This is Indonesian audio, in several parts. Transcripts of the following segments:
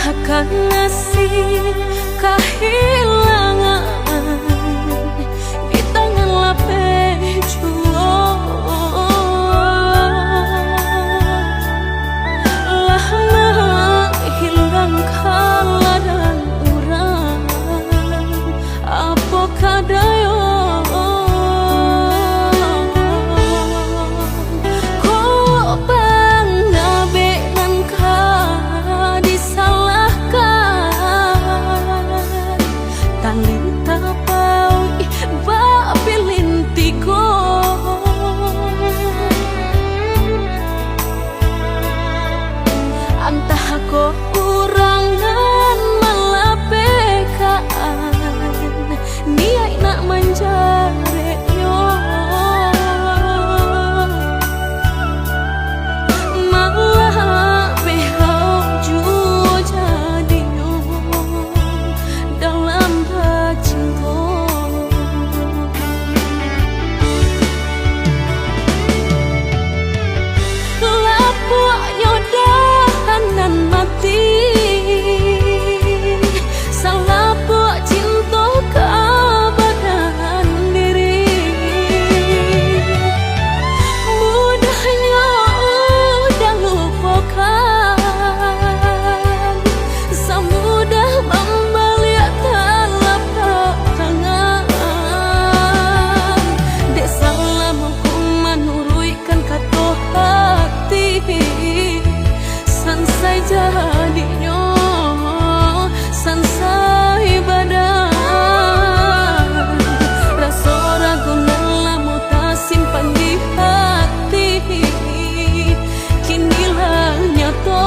akan ngasih kehilangan di tangan lapeh jua. Lama hilang kala dan urang apa kadayo. Entah kok kurangan malapekaan niat nak menjare yo malah behau jua jadi yo dalam bercinta. Lapuk yodahan mati salah buat cinta keabadian diri. Mudahnya udah lupakan, semudah membalik telapak tangan. Dek salah mampu menurutkan kata hati sansai jadinya sansai badan. Rasa ragu nelamu tak simpan di hati, kinilah nyata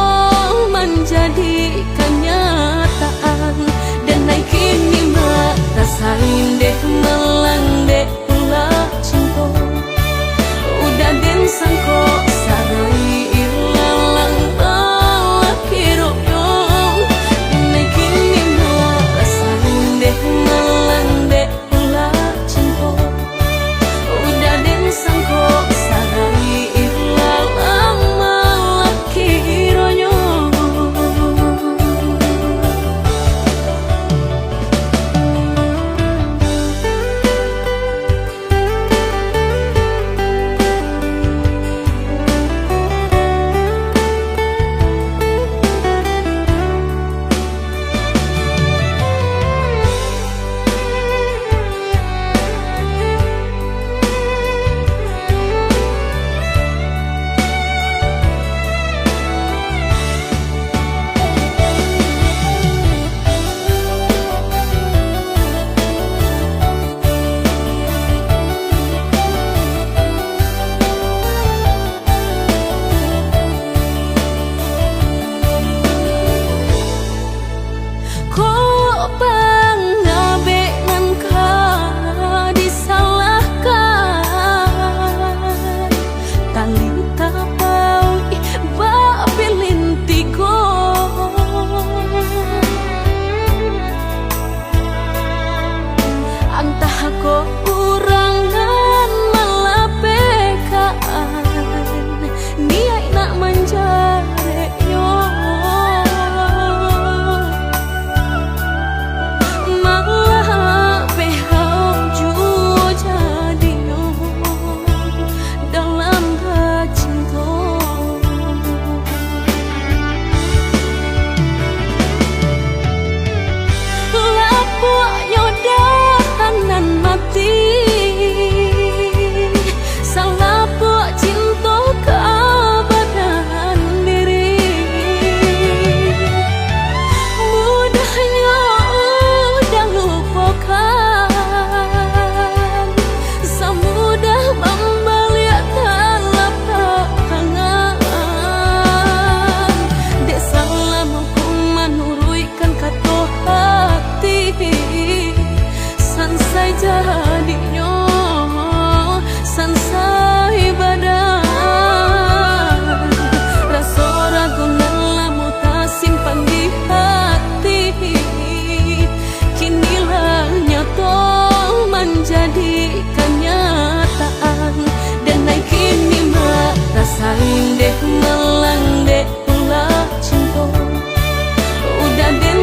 menjadi kenyataan. Dan naik kini mak rasain deh melang deh pula cinta. Udah den sangko sarai ilalang balak hirup dong. Naik kini mak rasain deh melang deh pula cinta. Udah den sangko sarai ilalang balak hirup.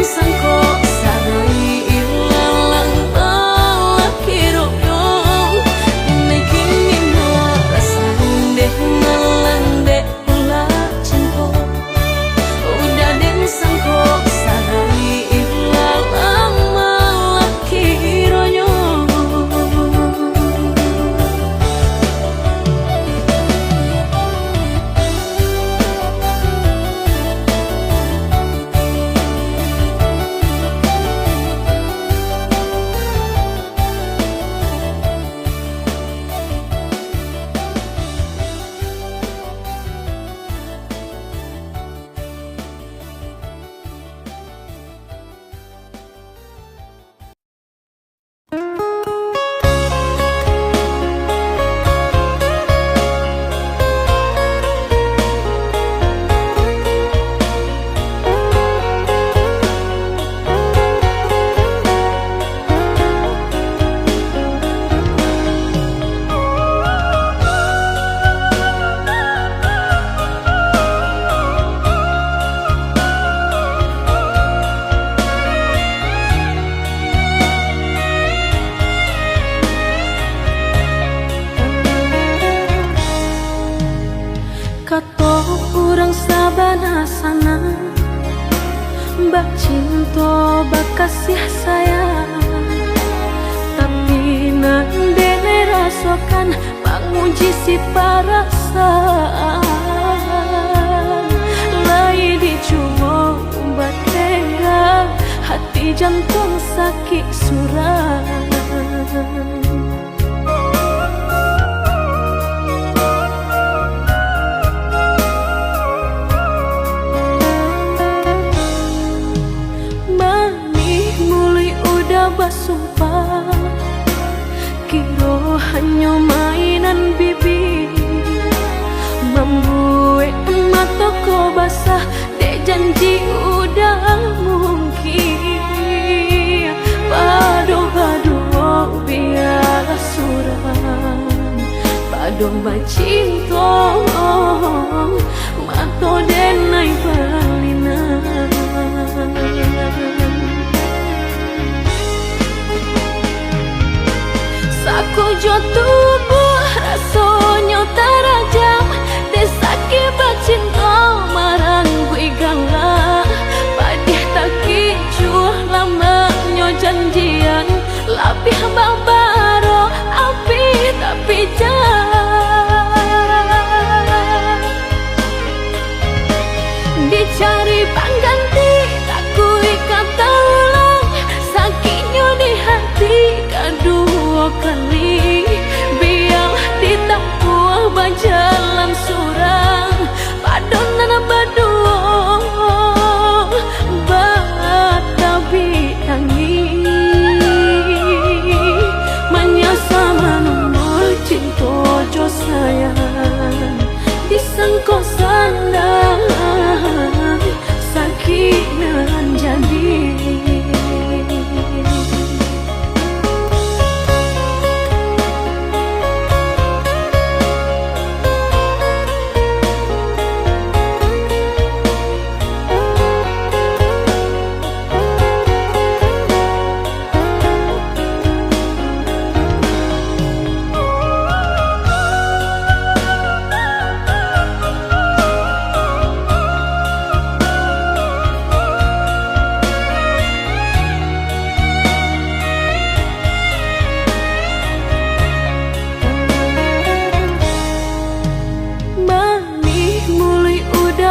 sangko sarai ilalang talaki royo ini kini no rasa deh malang deh pula cinta udah den sangko sarai ilalang malaki royo. Kato urang sabana sana bak cinta bak kasih sayang tapi nandene rasakan menguji si perasaan lai dicuma umbat tega hati jantung sakit suram. Basumpah kiro hanya mainan bibi membuat mataku basah dek janji udah mungkin padu-padu biar suram padu bacinta mato denai balinan. Aku jo tubuh rasanya terajam desaki bacinta marang gue galak padih tak kicuh lamanya janjian lapih babaro api tapi jangan dicari pengganti tak kui kata ulang sakitnya di hati kedua kali biar ditempuh berjalan surang padonan berdua batabi tangi menyasa menunggu cinta jo sayang disangko sandang sakit nan jadi.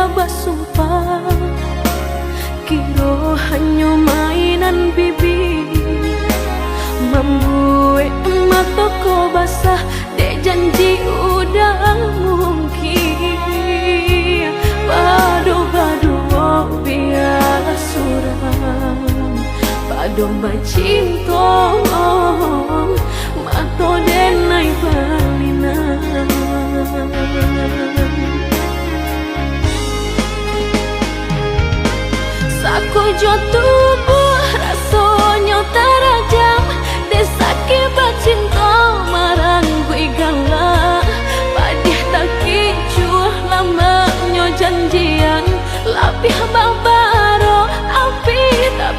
Basumpah kiro hanya mainan bibi membuat mataku basah dek janji udah mungkin padu-padu biar suram padu bacinta mato denai balinan. Aku jo tubuh rasanya terajam desaki bacinta marang gue galak padih tak kicuh lamanya janjian lapih babaro api tak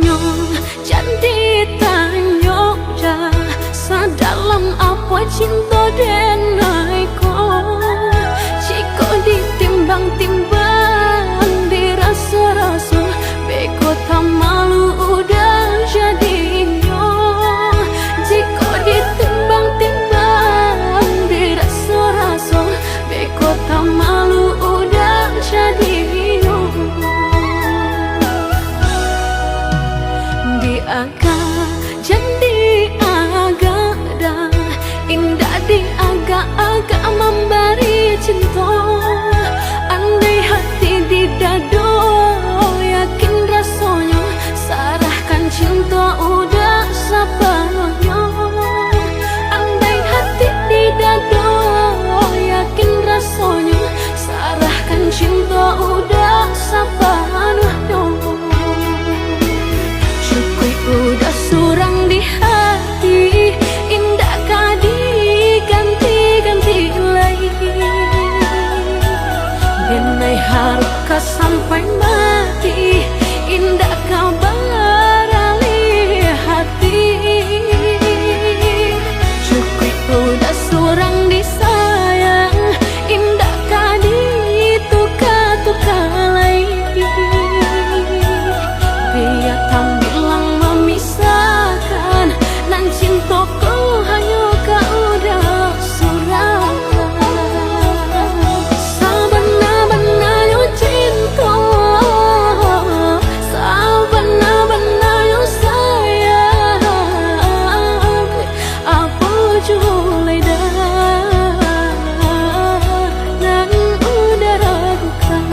nyo jadi tanyo ja sadalam apa cinta denai ko jika ditimbang-timbang dirasa-rasa beko tak malu udah jadinya jika ditimbang-timbang dirasa-rasa beko tak malu udah jadinya di agak jadi agak dah indah di agak-agak memberi cinta andai hati di dado yakin rasanya sarahkan cinta udah sepenuhnya andai hati di dado yakin rasanya sarahkan cinta udah sepenuhnya udah surang di hati indah kadi ganti-ganti lagi denai harka sampai mati indah kabar ali hati cukup udah surang disayang indah kadi tuka-tuka lagi biar tambilang memisahkan nan cintaku hanya kau udah surang sabana-bananya cinta sabana-bananya sayang apa julai dah dan udah ragukan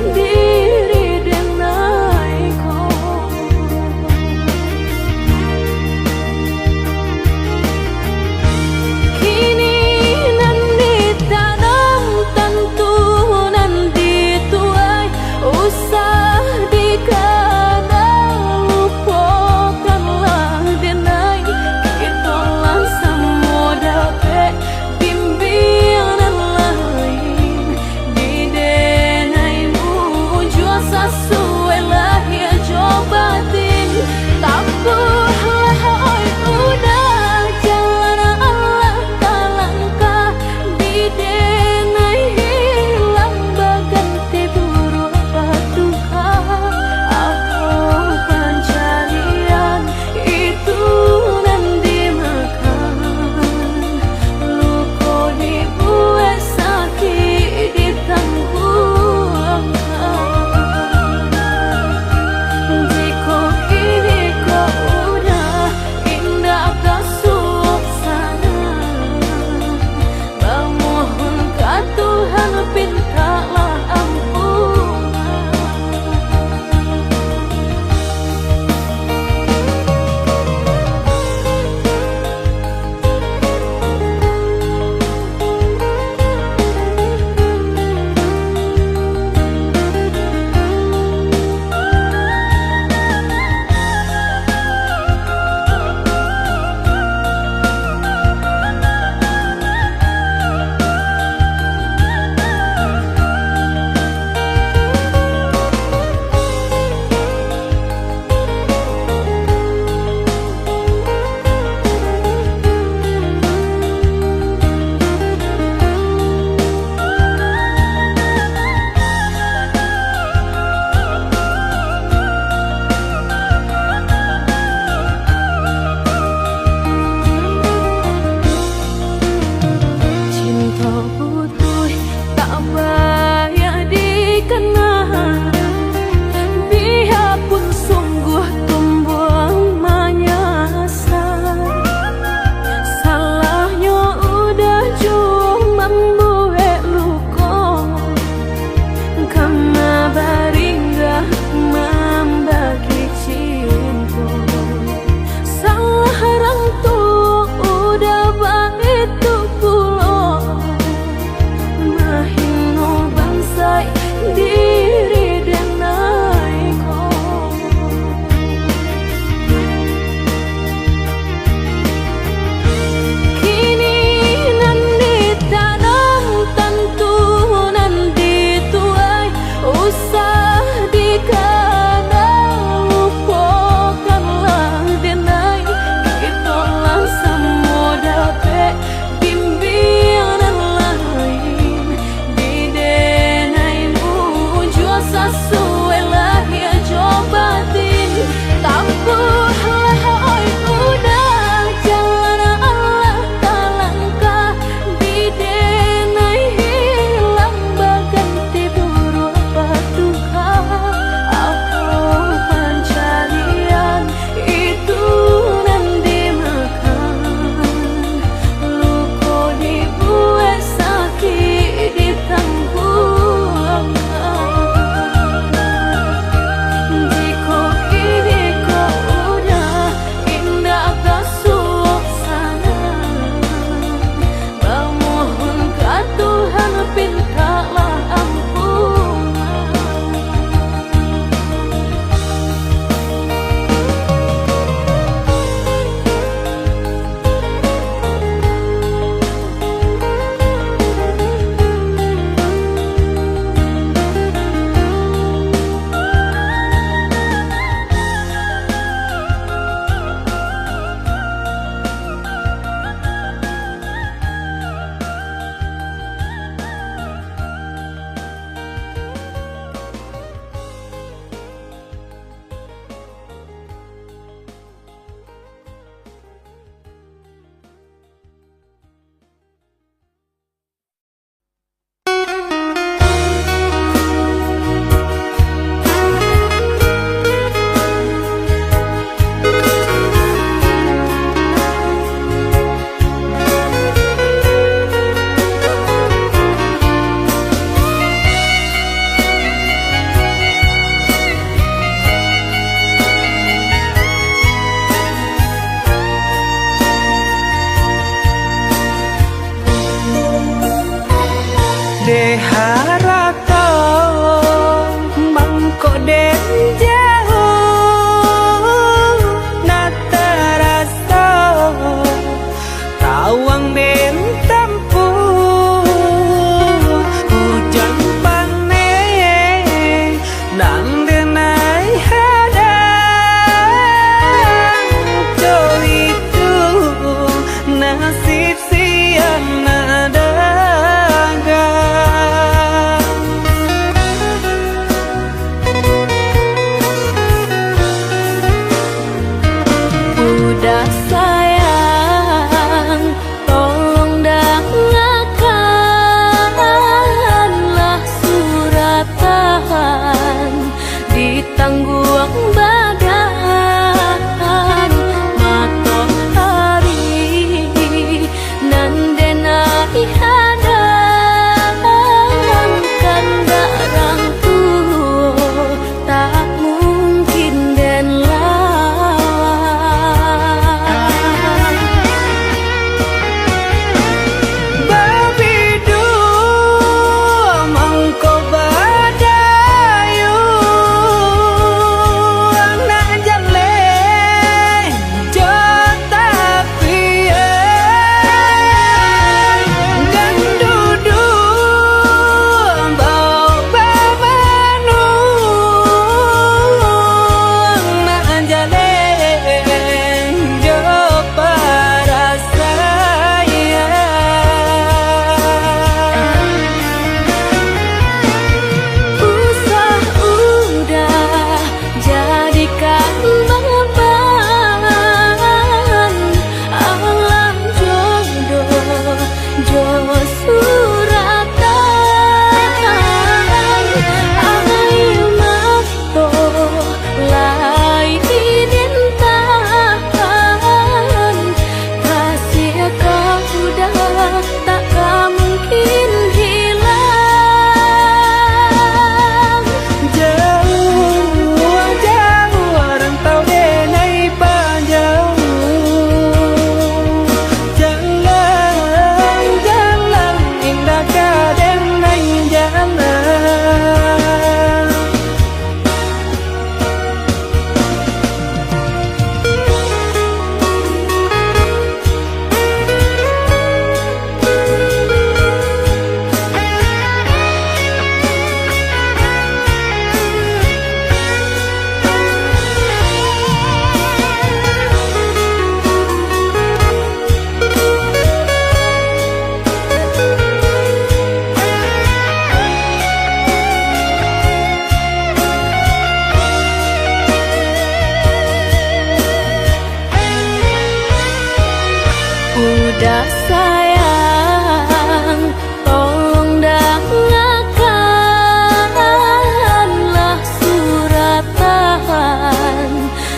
sendiri denaiku. Kini nan ditanam tentu nan dituai, usah dikadang lupakanlah denai. Itulah semua dapat bimbingan lain di denai de harato mangko den jauh na terasa tawang den tempuh hujan panen nang denai hadang jo itu nasib siang nada udah sayang, tolong dengarkanlah suratan di tangguang badan matahari nan denai hadang kanda rangtu tak mungkin den lawan babidu mangko badayu anak jale jo tapi dan dudu bau babanu anak jale jo para saya usah udah jadikan beban alam jodoh jo suratan ayo makto lai dintahan kasih kau udah tak mungkin hilang jauh jauh rantau denai panjauh jalan jalan indah kadenai jalan udah sayang, tolong dengarkanlah suratan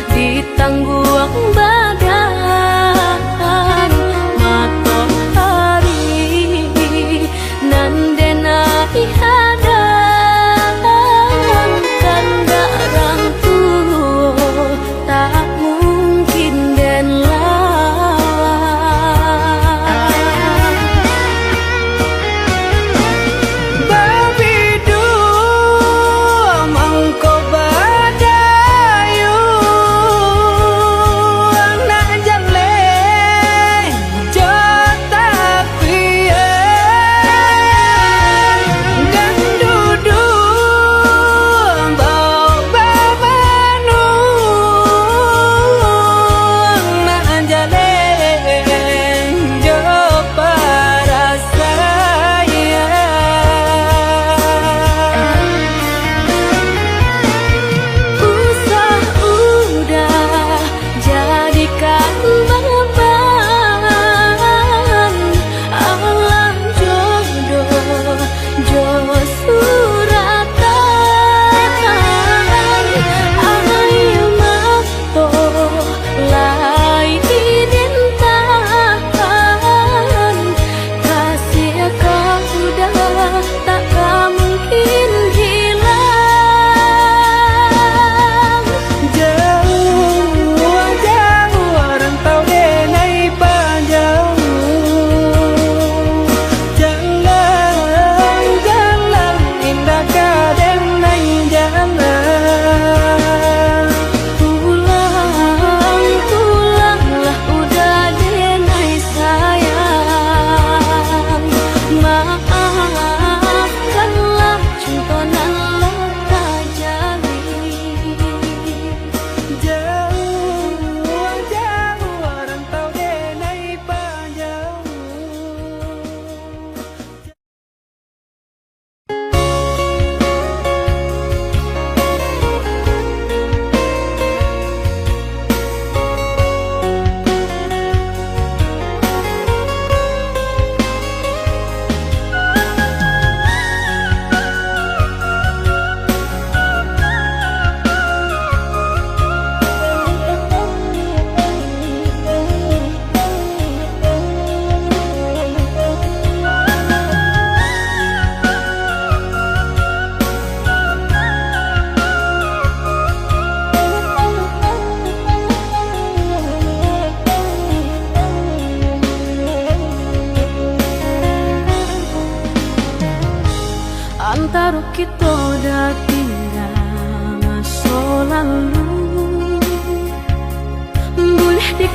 di tangguang badan matahari nan denai hadang kanda rangtu tak mungkin den lawan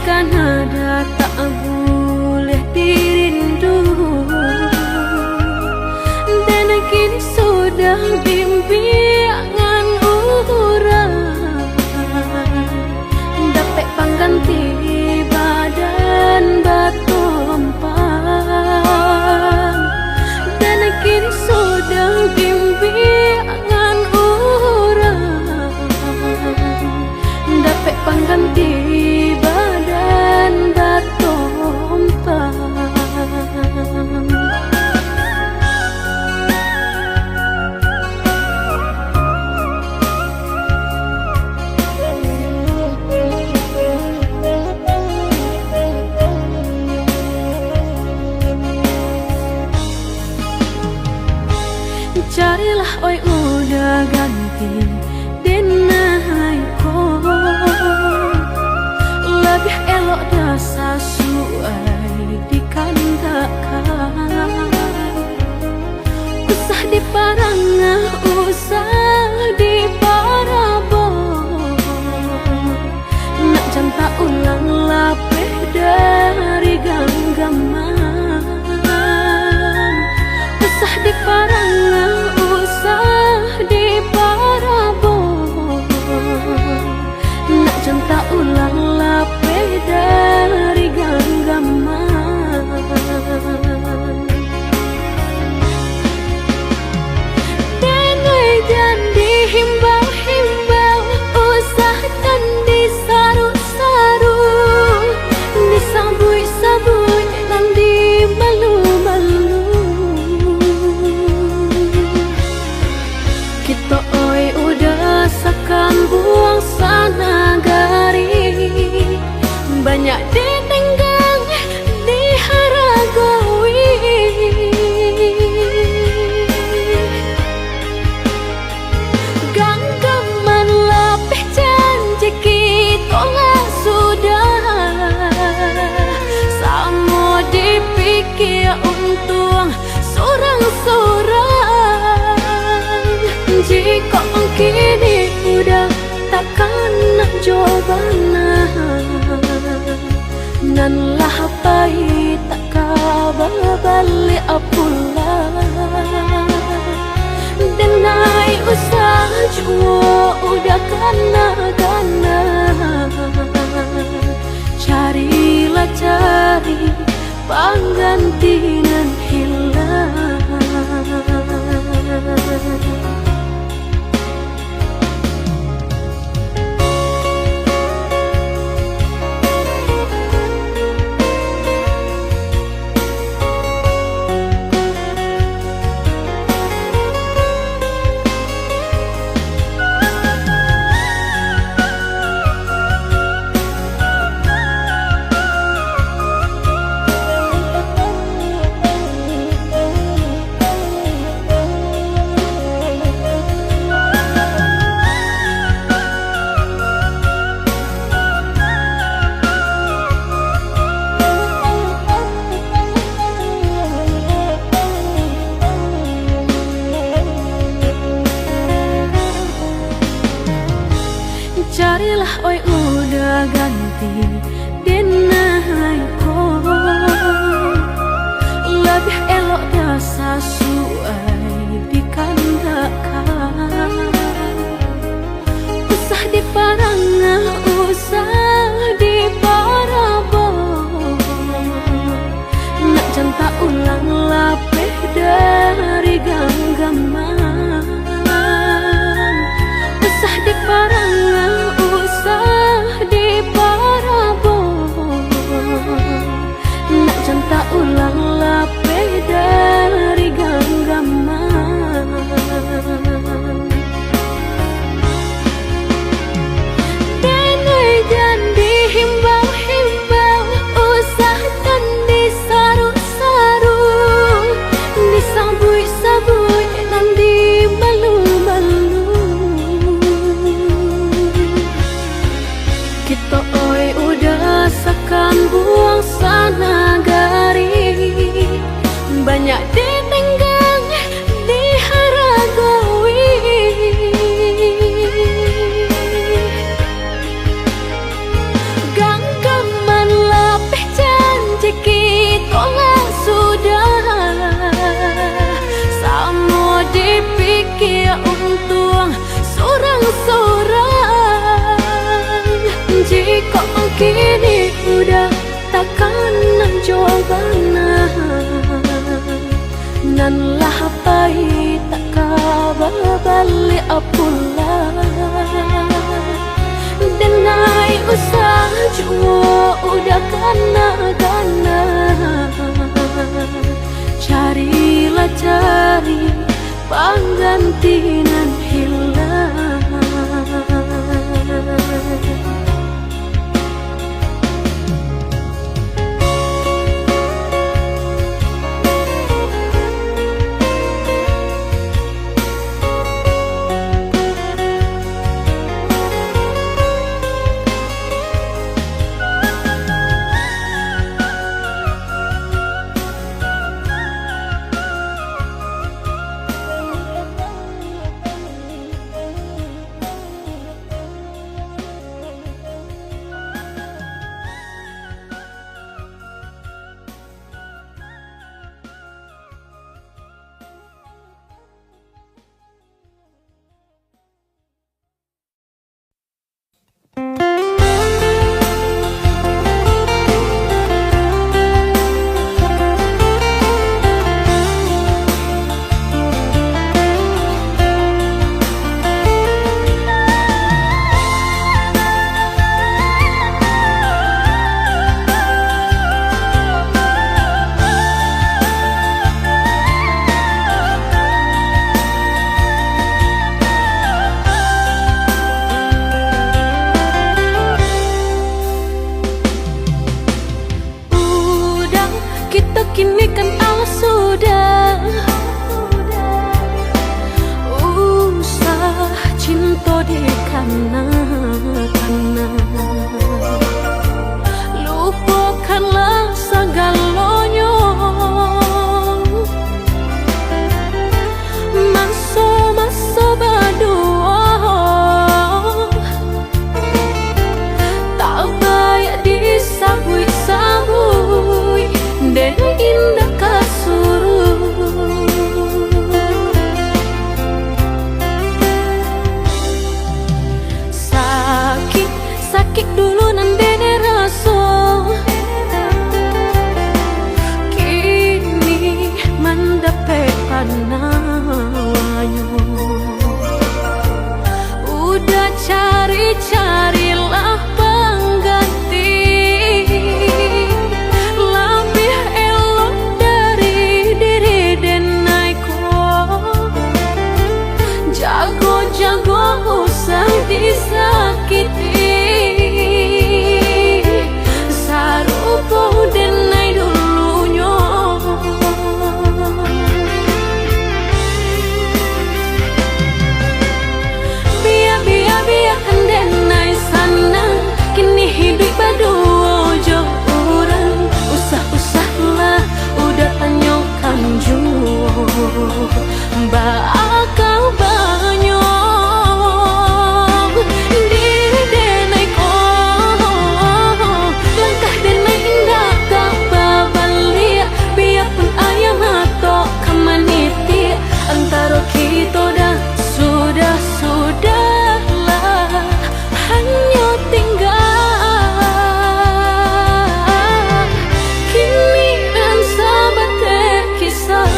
kan ada tak boleh dirindu, dan kini sudah bimbingan orang dapat pengganti badan batumpang, dan kini sudah bimbingan orang dapat pengganti badan batumpang. Carilah oi udah ganti denai ko, lebih elok dah sesuai dikandangkan. Usah diparangah, usah diparabon, nak janta ulang lapeh dari genggaman. Usah diparangah, usah diparabon, nak janta ulang lapeh dari genggaman. Denai dan dihimbau-himbau, usah dan disaru-saru, disabui-sabui dan dimalu-malu. Kita oi udah sakan buang sana gari, banyak ditenggang diharagawi. Genggaman lebih janji kita lah sudah, sama dipikir untung sorang-sorang. Jika kini udah takkan nak jawabana, nan lah pai tak kabar balik apulah. Denai usah jua udah kana-kana, carilah cari pengganti nan hilang. Carilah oi udah ganti denai ko, lebih elok dah sesuai dikandangkan. Usah diparangah, usah diparabon, nak janta ulang lapeh dari genggaman. Usah diparangah, usah diparabon, kini udah takkan jobana nan lah pai tak kabar balik pula denai usah jua udah gana carilah cari pengganti nan hilang. Kini kan sudah usah cinta di kana lupakanlah segalanya masa berdua tak baik disabui dan indah kasuruh sakit dulu nan dene rasa kini mendapat panawanyo udah carilah pengganti jago usah disakiti sarupo denai dulunya biar denai sana kini hidup berdua jauh orang usah-usahlah udah tanyakan jua bakal banyak antara kita dah sudahlah hanya tinggal kini dan sahabat kisah.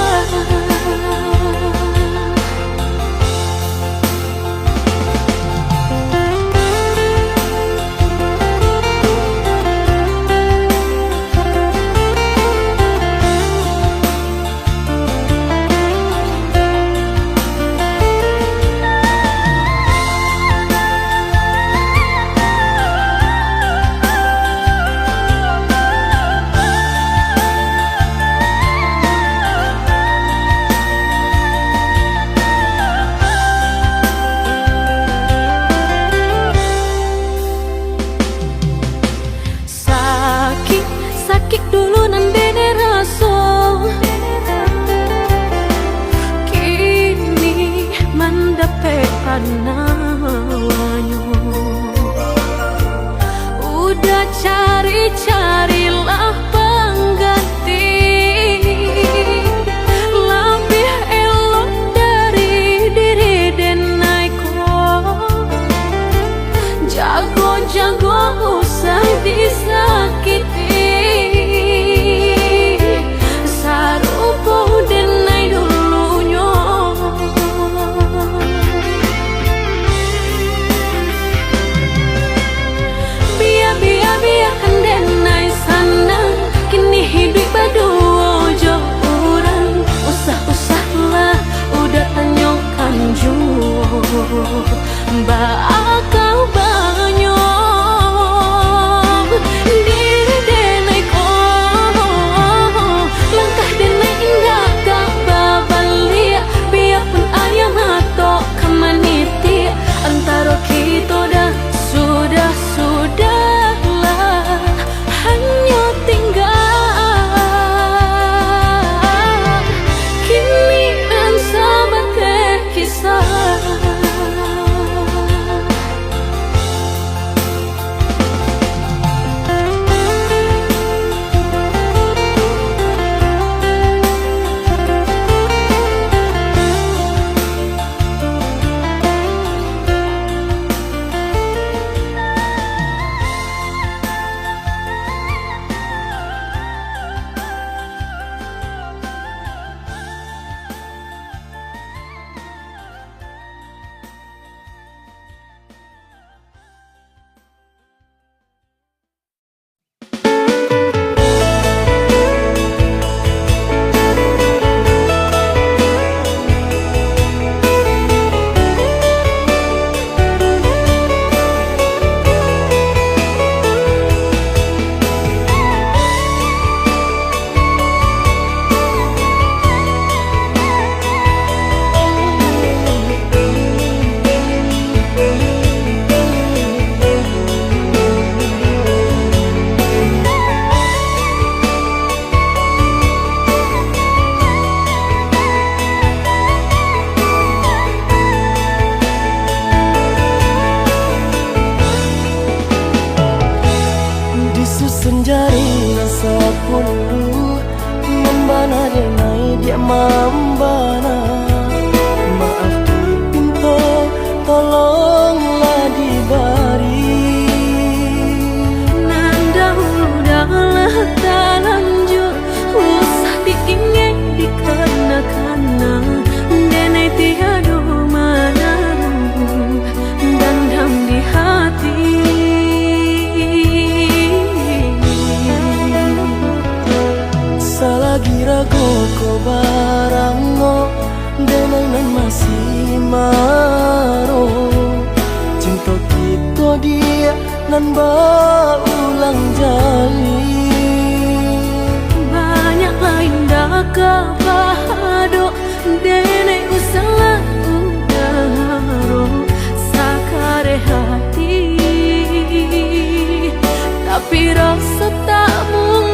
Sakit dulu nan dene rasa kini mendapat panawanyo udah carilah pengganti lebih elok dari diri denai ko jago usah di Bakau banyong diri denai ko langkah denai indah gak babalia biarpun ayam atau kemaniti antara kita dah sudahlah hanya tinggal kini dan sebagai kisah. Senjari rasa puluh membana denai dia membana. Maaf dipinta tolonglah dibari. Nanda udahlah tak lanjut usah diingin dikena-kena denai tiada mana dandam di hati. Salagi ragu ko barango denai nan masih maro. Cinta kita dia nan baulang jali. Banyak lain dah kepahado denai usalah udaro sakare hati tapi rasa tak mungkin.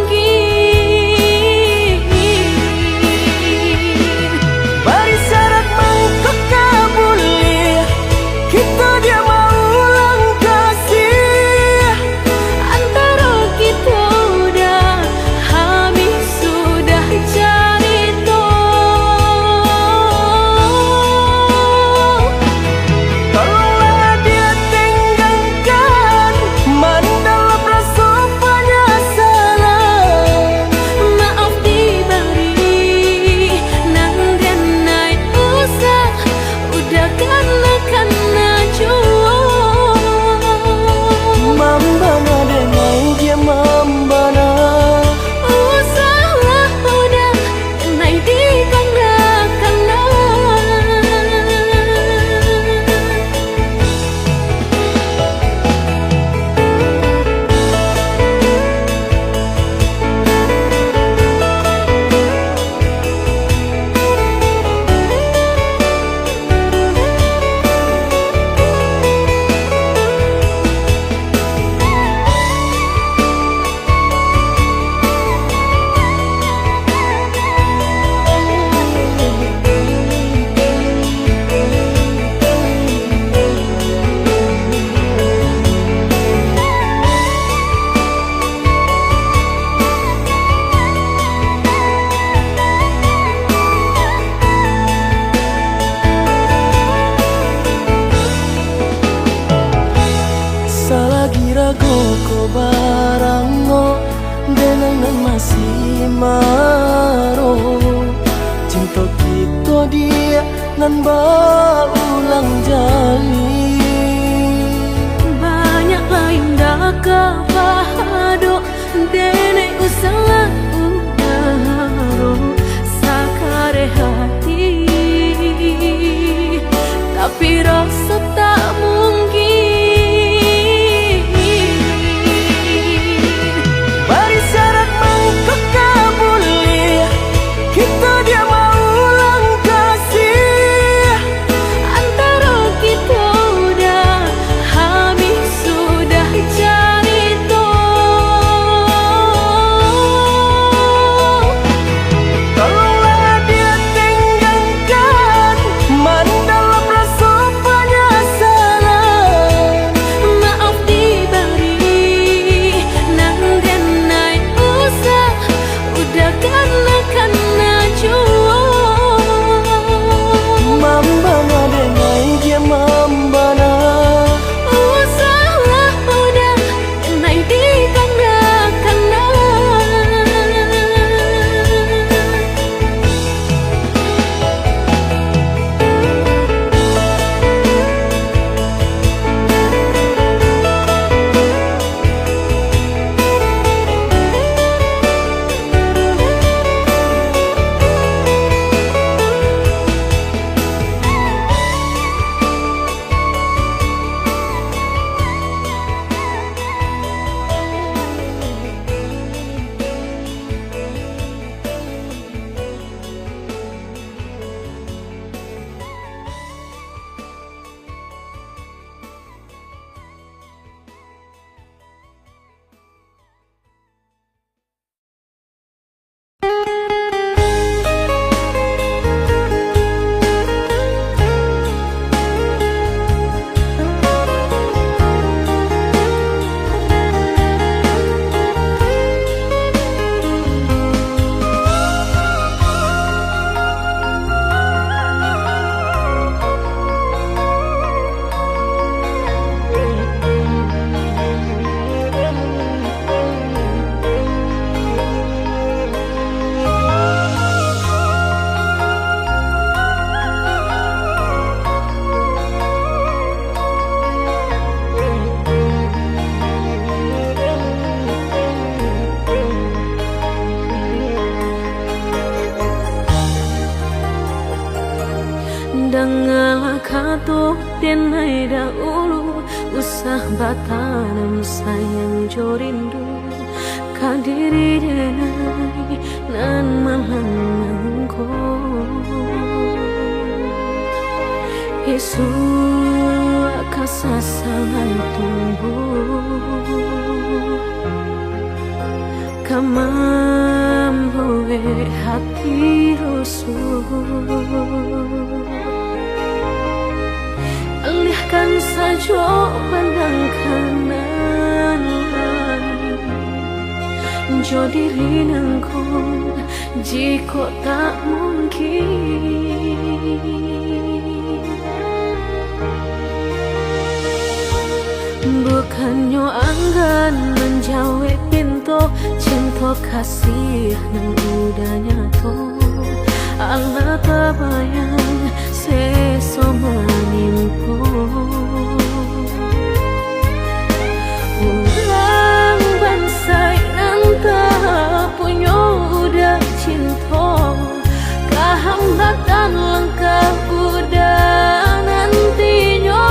Bari syarat mau kau kabuli, kita dia mau ulang kasih. Antara kita udah habis sudah cerita. Tolonglah dia tinggalkan mandala rasa penyesalan. Maaf diberi nanti naik usah udah kena jua. Mambana denai dia mambana. Usahlah udah naik di kena. Salagi ragu ko barango denai nan masih maro. Cinta kita dia nan baulang jali. Banyak lain dah kepahado denai usalah udaro sakare hati tapi rasa sahabatan sayang jorindu kadiri denai nan malangko Yesu kasasangan tumbuh kamamboe hati rusuh alihkan saja pandang kanan jo diri nangkong jika tak mungkin bukannya anggan menjawe pintu cinta kasih nang udah nyato Allah tabayang seso menimpo ulang bansai nanta punya udah cinta kehambatan langkah udah nantinya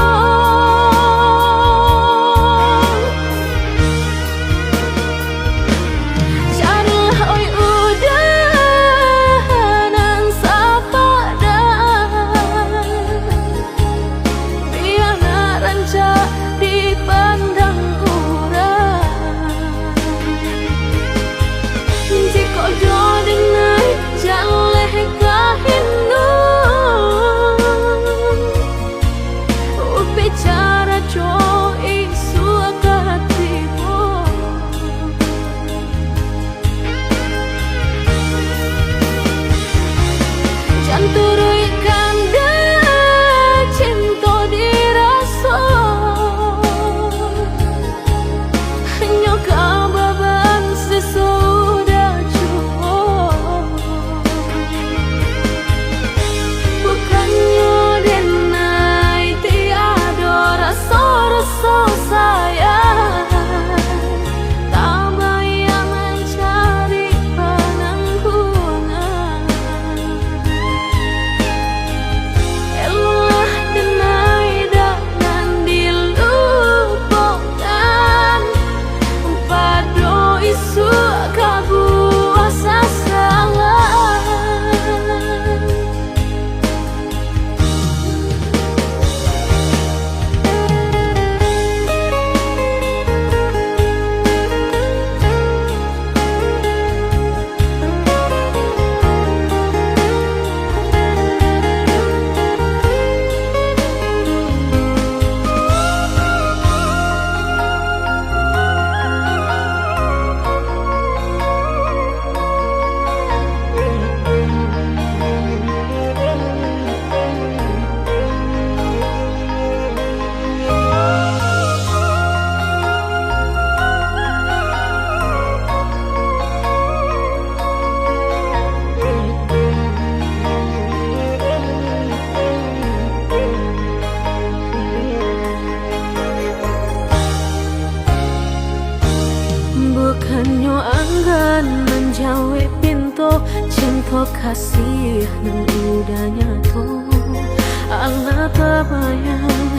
bukannya anggan menjawe pintu cinta kasih nang udah nyato Allah tabayang